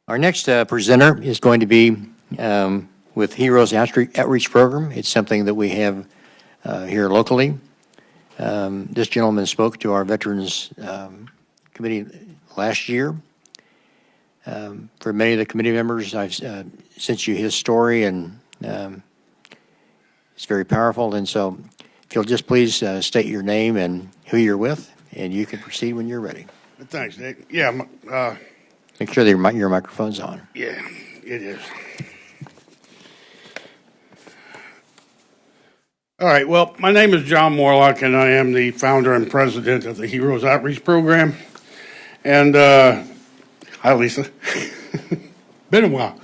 Our next presenter is going to be with Heroes Outreach Program. It's something that we have here locally. This gentleman spoke to our Veterans Committee last year. For many of the committee members, I've sent you his story, and it's very powerful. And so if you'll just please state your name and who you're with, and you can proceed when you're ready. Thanks, Nick. Yeah. Make sure that your microphone's on. Yeah, it is. All right, well, my name is John Morlock, and I am the founder and president of the Heroes Outreach Program. And, hi, Lisa. Been a while.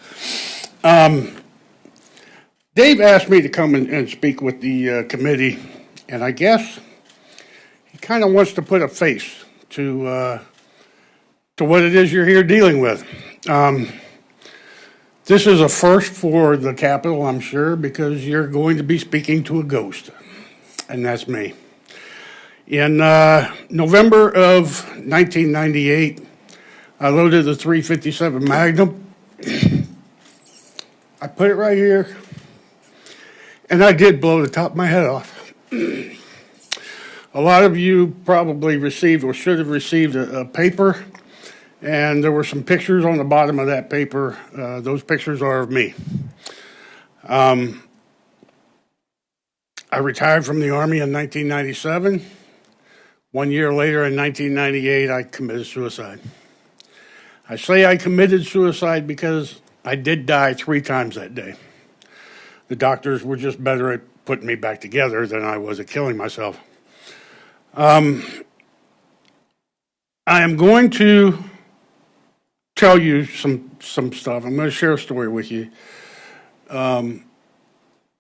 Dave asked me to come and speak with the committee, and I guess he kind of wants to put a face to what it is you're here dealing with. This is a first for the Capitol, I'm sure, because you're going to be speaking to a ghost, and that's me. In November of 1998, I loaded the 357 Magnum. I put it right here, and I did blow the top of my head off. A lot of you probably received or should have received a paper, and there were some pictures on the bottom of that paper. Those pictures are of me. I retired from the Army in 1997. 1 year later, in 1998, I committed suicide. I say I committed suicide because I did die 3 times that day. The doctors were just better at putting me back together than I was at killing myself. I am going to tell you some stuff. I'm going to share a story with you.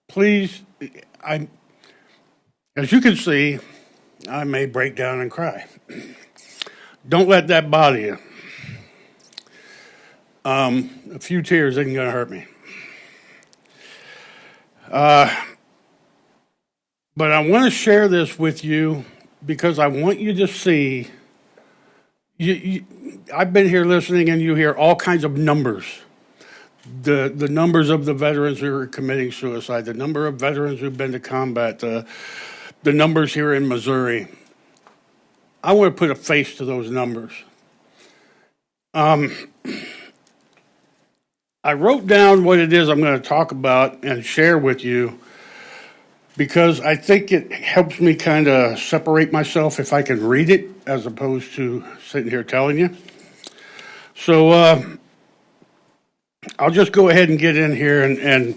Please, as you can see, I may break down and cry. Don't let that bother you. A few tears isn't going to hurt me. But I want to share this with you because I want you to see. I've been here listening, and you hear all kinds of numbers. The numbers of the veterans who are committing suicide, the number of veterans who've been to combat, the numbers here in Missouri. I want to put a face to those numbers. I wrote down what it is I'm going to talk about and share with you because I think it helps me kind of separate myself if I can read it as opposed to sitting here telling you. So I'll just go ahead and get in here and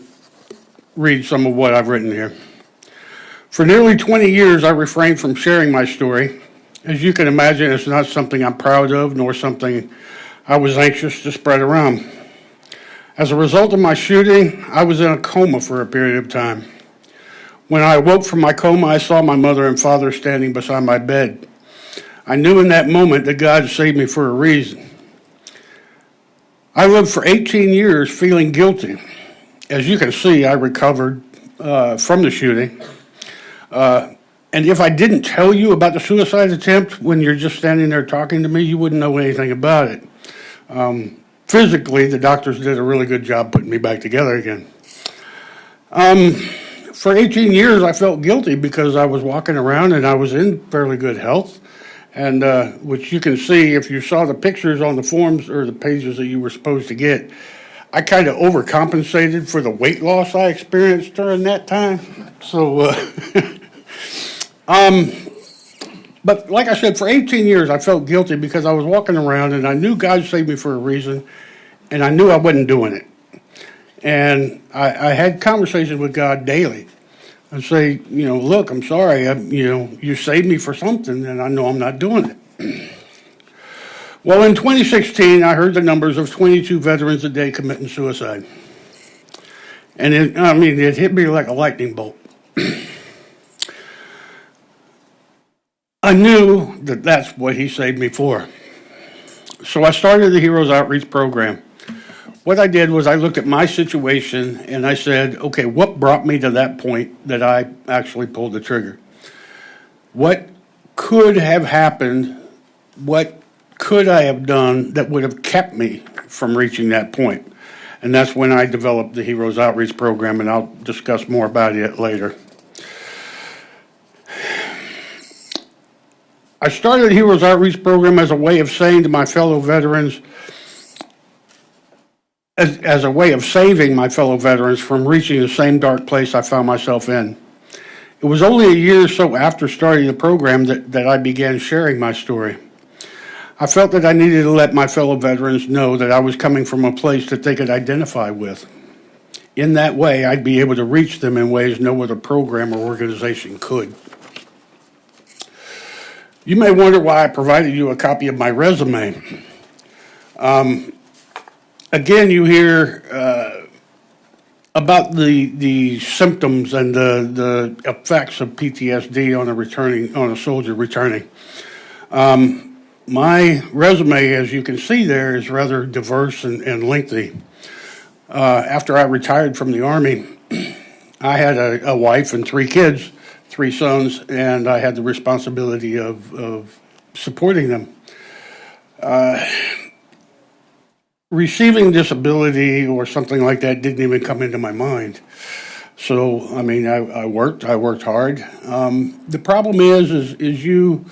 read some of what I've written here. For nearly 20 years, I refrained from sharing my story. As you can imagine, it's not something I'm proud of, nor something I was anxious to spread around. As a result of my shooting, I was in a coma for a period of time. When I awoke from my coma, I saw my mother and father standing beside my bed. I knew in that moment that God saved me for a reason. I lived for 18 years feeling guilty. As you can see, I recovered from the shooting. And if I didn't tell you about the suicide attempt when you're just standing there talking to me, you wouldn't know anything about it. Physically, the doctors did a really good job putting me back together again. For 18 years, I felt guilty because I was walking around and I was in fairly good health. And which you can see if you saw the pictures on the forms or the pages that you were supposed to get, I kind of overcompensated for the weight loss I experienced during that time. So, but like I said, for 18 years, I felt guilty because I was walking around and I knew God saved me for a reason, and I knew I wasn't doing it. And I had conversations with God daily and say, look, I'm sorry, you saved me for something, and I know I'm not doing it. Well, in 2016, I heard the numbers of 22 veterans a day committing suicide. And it hit me like a lightning bolt. I knew that that's what he saved me for. So I started the Heroes Outreach Program. What I did was I looked at my situation and I said, okay, what brought me to that point that I actually pulled the trigger? What could have happened? What could I have done that would have kept me from reaching that point. And that's when I developed the Heroes Outreach Program, and I'll discuss more about it later. I started the Heroes Outreach Program as a way of saying to my fellow veterans, as a way of saving my fellow veterans from reaching the same dark place I found myself in. It was only a year or so after starting the program that I began sharing my story. I felt that I needed to let my fellow veterans know that I was coming from a place that they could identify with. In that way, I'd be able to reach them in ways no other program or organization could. You may wonder why I provided you a copy of my resume. Again, you hear about the symptoms and the effects of PTSD on a soldier returning. My resume, as you can see there, is rather diverse and lengthy. After I retired from the Army, I had a wife and 3 kids, 3 sons, and I had the responsibility of supporting them. Receiving disability or something like that didn't even come into my mind. So, I mean, I worked hard. The problem is you,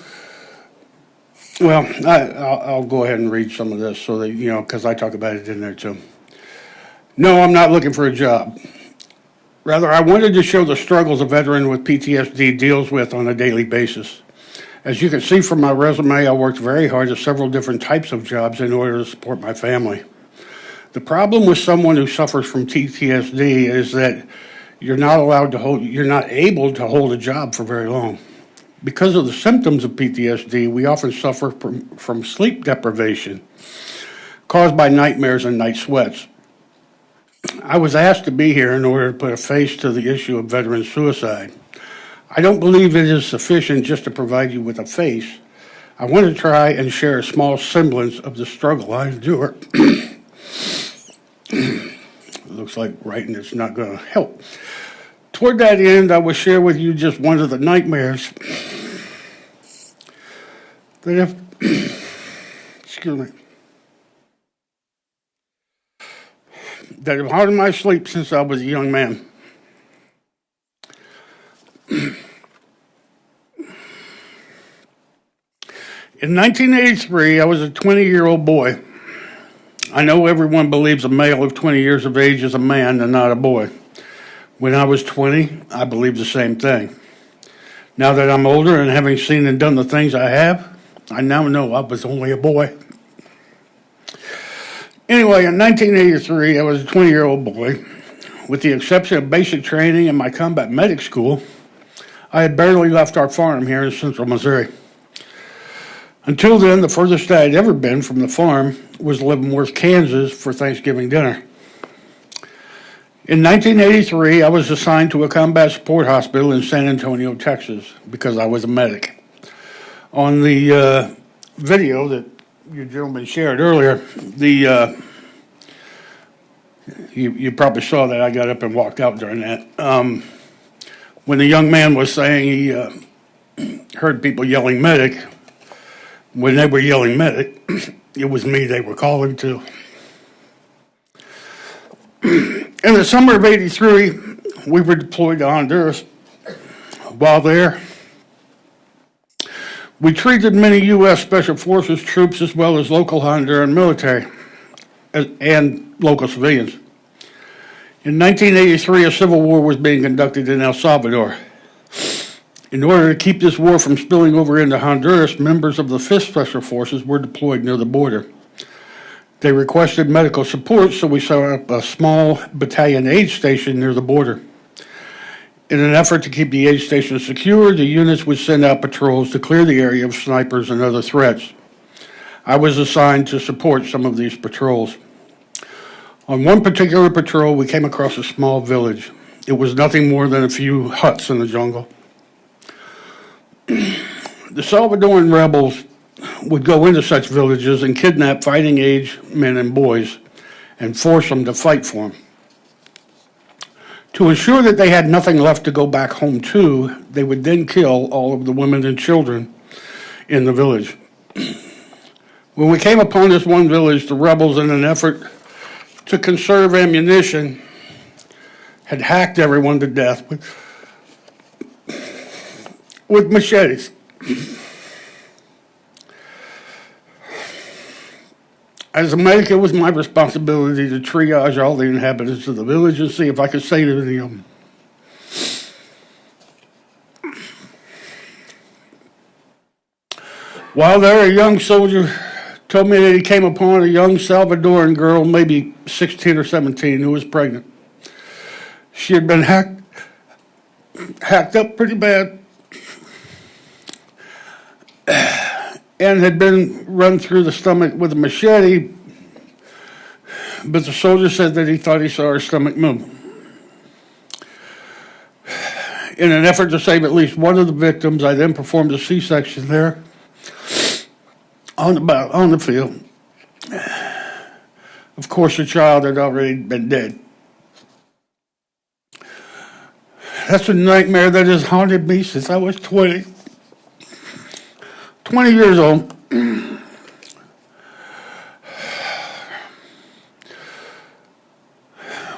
well, I'll go ahead and read some of this so that, because I talk about it in there too. No, I'm not looking for a job. Rather, I wanted to show the struggles a veteran with PTSD deals with on a daily basis. As you can see from my resume, I worked very hard at several different types of jobs in order to support my family. The problem with someone who suffers from PTSD is that you're not able to hold a job for very long. Because of the symptoms of PTSD, we often suffer from sleep deprivation caused by nightmares and night sweats. I was asked to be here in order to put a face to the issue of veteran suicide. I don't believe it is sufficient just to provide you with a face. I want to try and share a small semblance of the struggle I endure. It looks like writing is not going to help. Toward that end, I will share with you just one of the nightmares that have, excuse me, that have haunted my sleep since I was a young man. In 1983, I was a 20-year-old boy. I know everyone believes a male of 20 years of age is a man and not a boy. When I was 20, I believed the same thing. Now that I'm older and having seen and done the things I have, I now know I was only a boy. Anyway, in 1983, I was a 20-year-old boy. With the exception of basic training and my combat medic school, I had barely left our farm here in central Missouri. Until then, the furthest I had ever been from the farm was Leavenworth, Kansas for Thanksgiving dinner. In 1983, I was assigned to a combat support hospital in San Antonio, Texas, because I was a medic. On the video that you gentlemen shared earlier, you probably saw that I got up and walked out during that. When the young man was saying he heard people yelling medic, when they were yelling medic, it was me they were calling to. In the summer of '83, we were deployed to Honduras. While there, we treated many U.S. Special Forces troops as well as local Honduran military and local civilians. In 1983, a civil war was being conducted in El Salvador. In order to keep this war from spilling over into Honduras, members of the 5th Special Forces were deployed near the border. They requested medical support, so we set up a small battalion aid station near the border. In an effort to keep the aid station secure, the units would send out patrols to clear the area of snipers and other threats. I was assigned to support some of these patrols. On one particular patrol, we came across a small village. It was nothing more than a few huts in the jungle. The Salvadoran rebels would go into such villages and kidnap fighting-age men and boys and force them to fight for them. To ensure that they had nothing left to go back home to, they would then kill all of the women and children in the village. When we came upon this one village, the rebels, in an effort to conserve ammunition, had hacked everyone to death with machetes. As a medic, it was my responsibility to triage all the inhabitants of the village and see if I could save any of them. While there, a young soldier told me that he came upon a young Salvadoran girl, maybe 16 or 17, who was pregnant. She had been hacked up pretty bad and had been run through the stomach with a machete, but the soldier said that he thought he saw her stomach move. In an effort to save at least one of the victims, I then performed a C-section there on the field. Of course, the child had already been dead. That's a nightmare that has haunted me since I was 20 years old.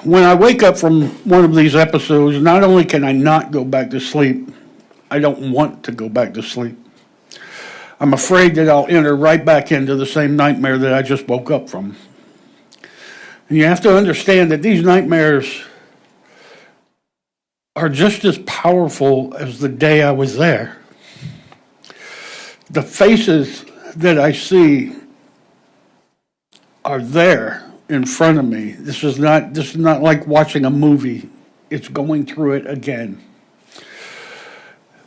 When I wake up from one of these episodes, not only can I not go back to sleep, I don't want to go back to sleep. I'm afraid that I'll enter right back into the same nightmare that I just woke up from. And you have to understand that these nightmares are just as powerful as the day I was there. The faces that I see are there in front of me. This is not like watching a movie. It's going through it again.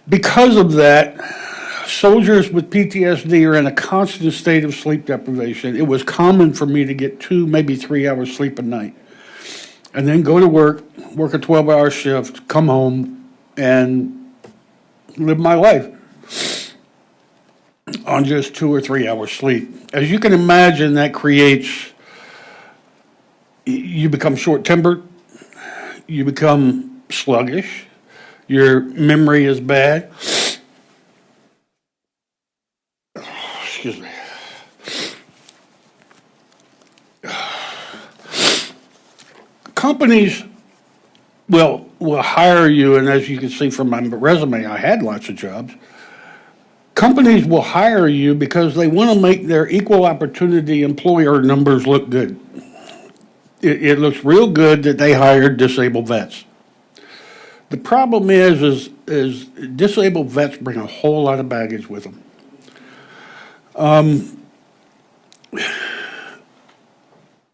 Because of that, soldiers with PTSD are in a constant state of sleep deprivation. It was common for me to get 2, maybe 3 hours sleep a night, and then go to work a 12-hour shift, come home, and live my life on just 2 or 3 hours sleep. As you can imagine, that creates, you become short-tempered, you become sluggish, your memory is bad. Excuse me. Companies will hire you, and as you can see from my resume, I had lots of jobs. Companies will hire you because they want to make their equal opportunity employer numbers look good. It looks real good that they hired disabled vets. The problem is disabled vets bring a whole lot of baggage with them.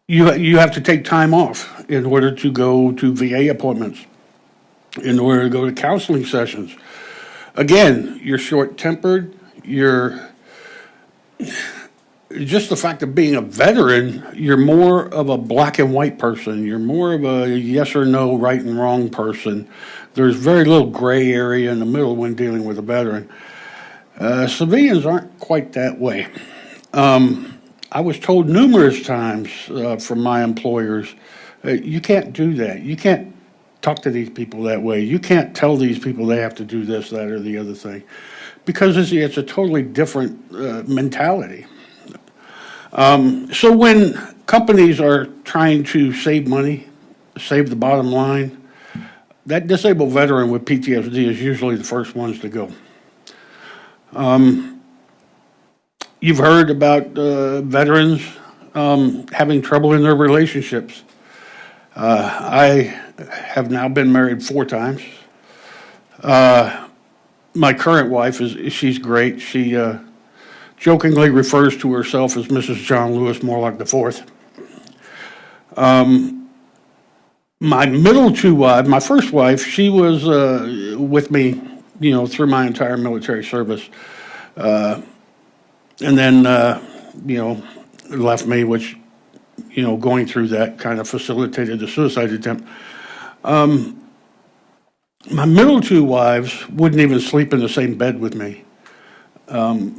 You have to take time off in order to go to VA appointments, in order to go to counseling sessions. Again, you're short-tempered, just the fact of being a veteran, you're more of a black and white person. You're more of a yes or no, right and wrong person. There's very little gray area in the middle when dealing with a veteran. Civilians aren't quite that way. I was told numerous times from my employers, you can't do that. You can't talk to these people that way. You can't tell these people they have to do this, that, or the other thing. Because it's a totally different mentality. So when companies are trying to save money, save the bottom line, that disabled veteran with PTSD is usually the first ones to go. You've heard about veterans having trouble in their relationships. I have now been married 4 times. My current wife, she's great. She jokingly refers to herself as Mrs. John Lewis, more like the 4th. My middle 2 wives, my first wife, she was with me, through my entire military service. And then, left me, which, going through that kind of facilitated the suicide attempt. My middle 2 wives wouldn't even sleep in the same bed with me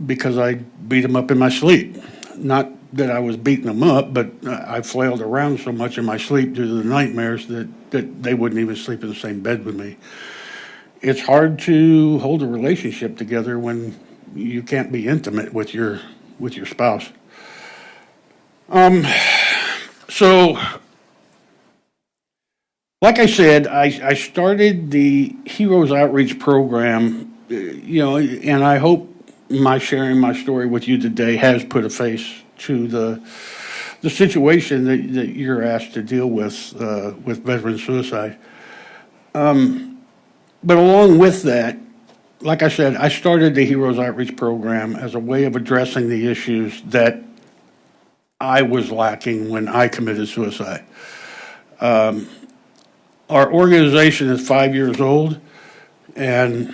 because I beat them up in my sleep. Not that I was beating them up, but I flailed around so much in my sleep due to the nightmares that they wouldn't even sleep in the same bed with me. It's hard to hold a relationship together when you can't be intimate with your spouse. So, like I said, I started the Heroes Outreach Program, and I hope my sharing my story with you today has put a face to the situation that you're asked to deal with veteran suicide. But along with that, like I said, I started the Heroes Outreach Program as a way of addressing the issues that I was lacking when I committed suicide. Our organization is 5 years old, and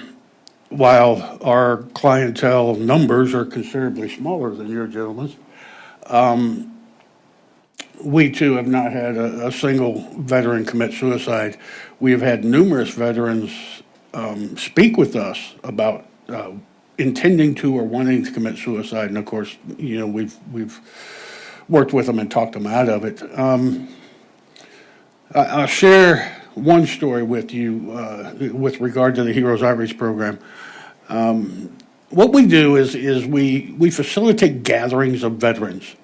while our clientele numbers are considerably smaller than your gentlemen's, we too have not had a single veteran commit suicide. We have had numerous veterans speak with us about intending to or wanting to commit suicide, and of course, we've worked with them and talked them out of it. I'll share one story with you with regard to the Heroes Outreach Program. What we do is we facilitate gatherings of veterans,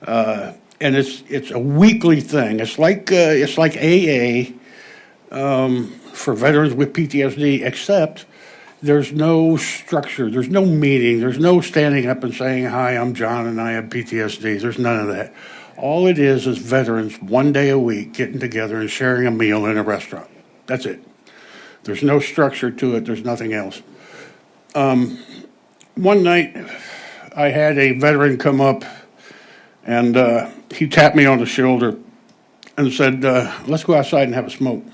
and it's a weekly thing. It's like AA for veterans with PTSD, except there's no structure, there's no meeting, there's no standing up and saying, "Hi, I'm John and I have PTSD." There's none of that. All it is veterans one day a week getting together and sharing a meal in a restaurant. That's it. There's no structure to it. There's nothing else. One night, I had a veteran come up, and he tapped me on the shoulder and said, "Let's go outside and have a smoke."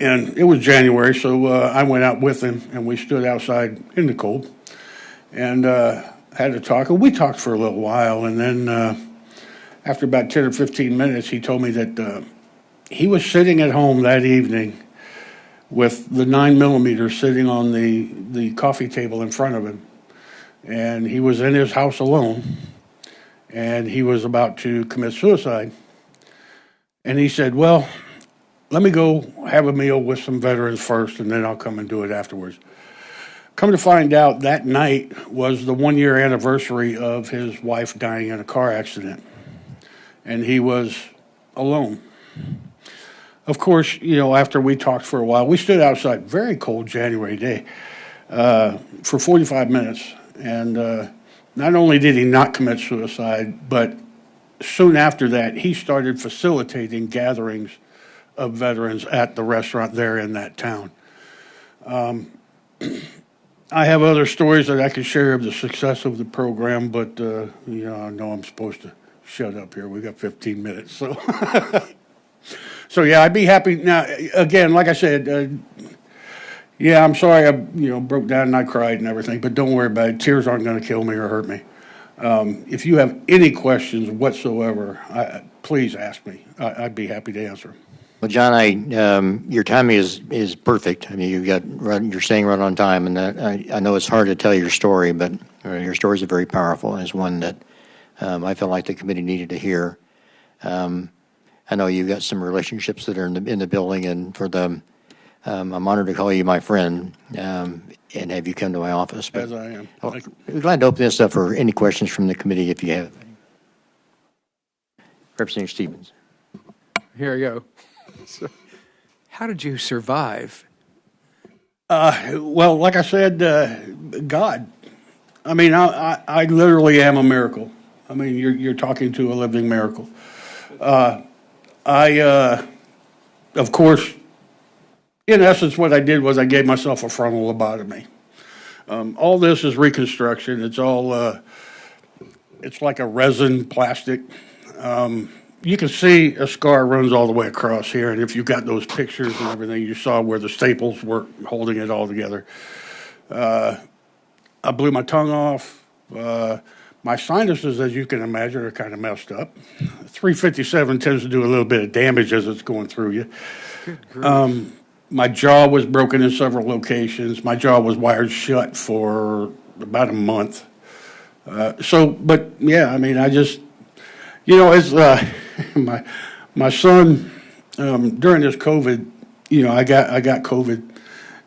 And it was January, so I went out with him, and we stood outside in the cold and had a talk. And we talked for a little while, and then after about 10 or 15 minutes, he told me that he was sitting at home that evening with the 9mm sitting on the coffee table in front of him. And he was in his house alone, and he was about to commit suicide. And he said, "Well, let me go have a meal with some veterans first, and then I'll come and do it afterwards." Come to find out, that night was the 1-year anniversary of his wife dying in a car accident. And he was alone. Of course, after we talked for a while, we stood outside, very cold January day, for 45 minutes. And not only did he not commit suicide, but soon after that, he started facilitating gatherings of veterans at the restaurant there in that town. I have other stories that I could share of the success of the program, but I know I'm supposed to shut up here. We got 15 minutes, so so yeah, I'd be happy. Now, again, like I said, yeah, I'm sorry I broke down and I cried and everything, but don't worry about it. Tears aren't going to kill me or hurt me. If you have any questions whatsoever, please ask me. I'd be happy to answer. Well, John, your timing is perfect. I mean, you're staying right on time, and I know it's hard to tell your story, but your story is very powerful, and it's one that I feel like the committee needed to hear. I know you've got some relationships that are in the building, and I'm honored to call you my friend and have you come to my office. As I am. I'm glad to open this up for any questions from the committee if you have. Representative Stevens. Here I go. So, how did you survive? Well, like I said, God. I mean, I literally am a miracle. I mean, you're talking to a living miracle. Of course, in essence, what I did was I gave myself a frontal lobotomy. All this is reconstruction. It's all, it's like a resin plastic. You can see a scar runs all the way across here, and if you got those pictures and everything, you saw where the staples were holding it all together. I blew my tongue off. My sinuses, as you can imagine, are kind of messed up. 357 tends to do a little bit of damage as it's going through you. Good grief. My jaw was broken in several locations. My jaw was wired shut for about a month. But yeah, I mean, I just, as my son during this COVID, I got COVID,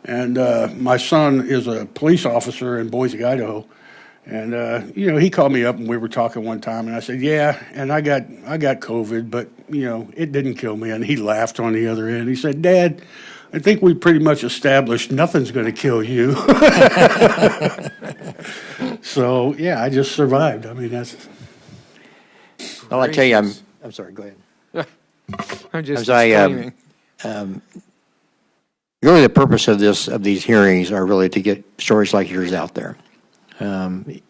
and my son is a police officer in Boise, Idaho, And he called me up and we were talking one time, and I said, "Yeah, and I got COVID, but it didn't kill me." And he laughed on the other end. He said, "Dad, I think we pretty much established nothing's going to kill you." So yeah, I just survived. I mean, that's. Well, I tell you, I'm Gracious. sorry, go ahead. I'm just As I, exclaiming. Really, the purpose of these hearings are really to get stories like yours out there. I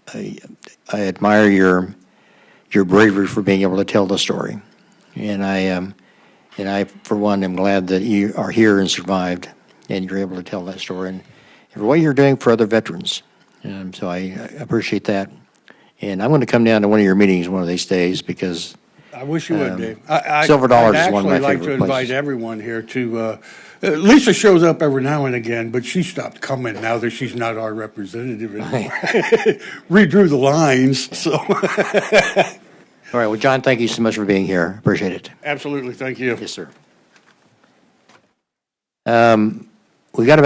admire your bravery for being able to tell the story, and I for one am glad that you are here and survived, and you're able to tell that story, and for what you're doing for other veterans. So I appreciate that, and I'm going to come down to one of your meetings one of these days because I wish you would, Dave. Silver Dollars I'd is one of my actually like favorite to invite places. everyone here to. Lisa shows up every now and again, but she stopped coming now that she's not our representative anymore. Redrew the lines, so. All right, well, John, thank you so much for being here. Appreciate it. Absolutely, thank you. Yes, sir. We got about